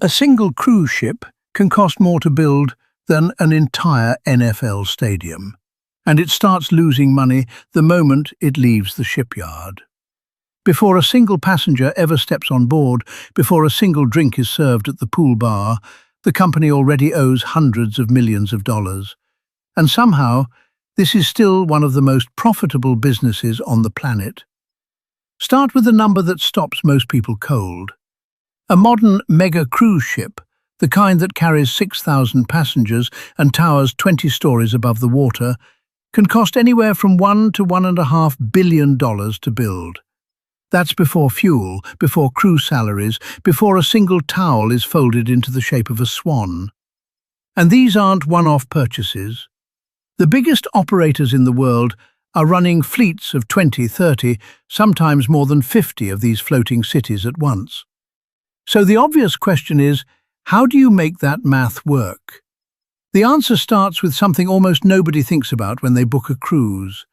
A single cruise ship can cost more to build than an entire NFL stadium, and it starts losing money the moment it leaves the shipyard. Before a single passenger ever steps on board, before a single drink is served at the pool bar, the company already owes hundreds of millions of dollars. And somehow, this is still one of the most profitable businesses on the planet. Start with a number that stops most people cold. A modern mega cruise ship, the kind that carries 6,000 passengers and towers 20 stories above the water, can cost anywhere from $1 to $1.5 billion to build. That's before fuel, before crew salaries, before a single towel is folded into the shape of a swan. And these aren't one-off purchases. The biggest operators in the world are running fleets of 20, 30, sometimes more than 50 of these floating cities at once. So the obvious question is, how do you make that math work? The answer starts with something almost nobody thinks about when they book a cruise.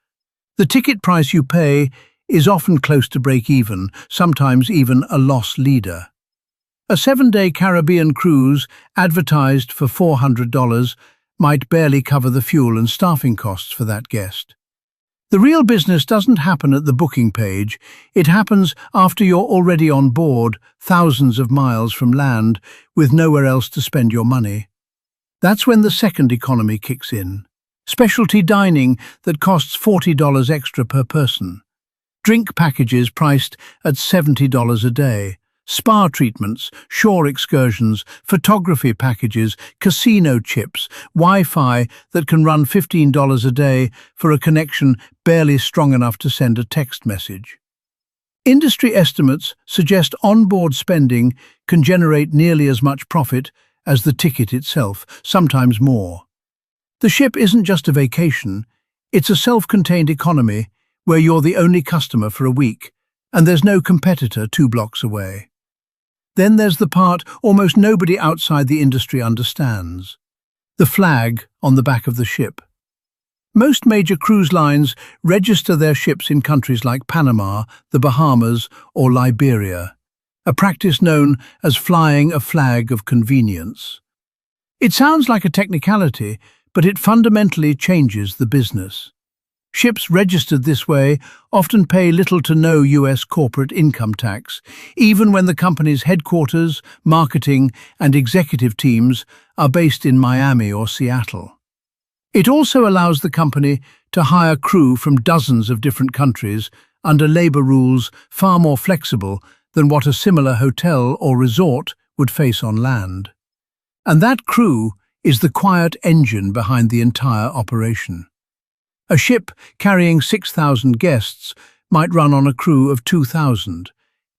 The ticket price you pay is often close to break-even, sometimes even a loss leader. A 7-day Caribbean cruise, advertised for $400, might barely cover the fuel and staffing costs for that guest. The real business doesn't happen at the booking page. It happens after you're already on board, thousands of miles from land, with nowhere else to spend your money. That's when the second economy kicks in. Specialty dining that costs $40 extra per person. Drink packages priced at $70 a day. Spa treatments, shore excursions, photography packages, casino chips, Wi-Fi that can run $15 a day for a connection barely strong enough to send a text message. Industry estimates suggest onboard spending can generate nearly as much profit as the ticket itself, sometimes more. The ship isn't just a vacation, it's a self-contained economy where you're the only customer for a week, and there's no competitor 2 blocks away. Then there's the part almost nobody outside the industry understands: the flag on the back of the ship. Most major cruise lines register their ships in countries like Panama, the Bahamas, or Liberia, a practice known as flying a flag of convenience. It sounds like a technicality, but it fundamentally changes the business. Ships registered this way often pay little to no US corporate income tax, even when the company's headquarters, marketing, and executive teams are based in Miami or Seattle. It also allows the company to hire crew from dozens of different countries under labor rules far more flexible than what a similar hotel or resort would face on land. And that crew is the quiet engine behind the entire operation. A ship carrying 6,000 guests might run on a crew of 2,000,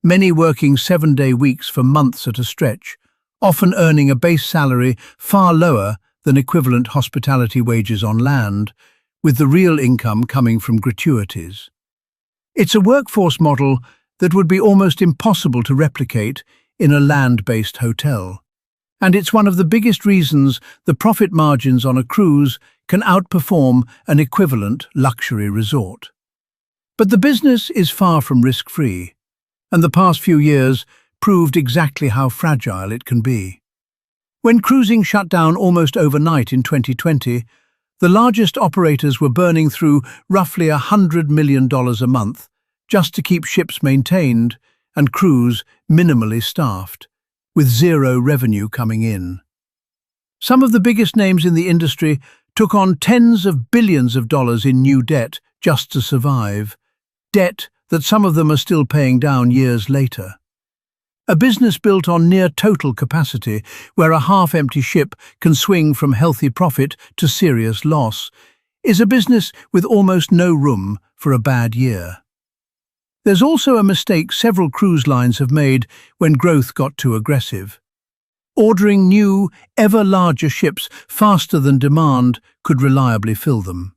many working 7-day weeks for months at a stretch, often earning a base salary far lower than equivalent hospitality wages on land, with the real income coming from gratuities. It's a workforce model that would be almost impossible to replicate in a land-based hotel. And it's one of the biggest reasons the profit margins on a cruise can outperform an equivalent luxury resort. But the business is far from risk-free, and the past few years proved exactly how fragile it can be. When cruising shut down almost overnight in 2020, the largest operators were burning through roughly $100 million a month just to keep ships maintained and crews minimally staffed, with zero revenue coming in. Some of the biggest names in the industry took on tens of billions of dollars in new debt just to survive, debt that some of them are still paying down years later. A business built on near-total capacity, where a half-empty ship can swing from healthy profit to serious loss, is a business with almost no room for a bad year. There's also a mistake several cruise lines have made when growth got too aggressive. Ordering new, ever larger ships faster than demand could reliably fill them.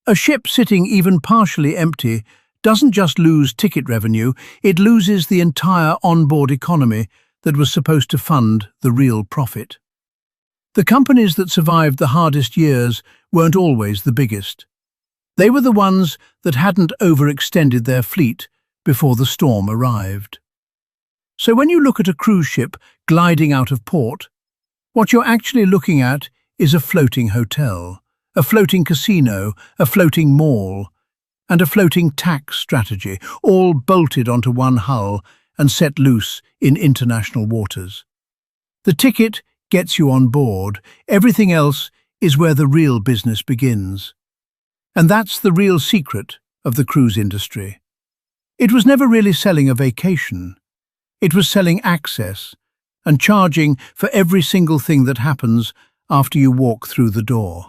A ship sitting even partially empty doesn't just lose ticket revenue, it loses the entire onboard economy that was supposed to fund the real profit. The companies that survived the hardest years weren't always the biggest. They were the ones that hadn't overextended their fleet before the storm arrived. So when you look at a cruise ship gliding out of port, what you're actually looking at is a floating hotel, a floating casino, a floating mall, and a floating tax strategy, all bolted onto one hull and set loose in international waters. The ticket gets you on board. Everything else is where the real business begins. And that's the real secret of the cruise industry. It was never really selling a vacation. It was selling access and charging for every single thing that happens after you walk through the door.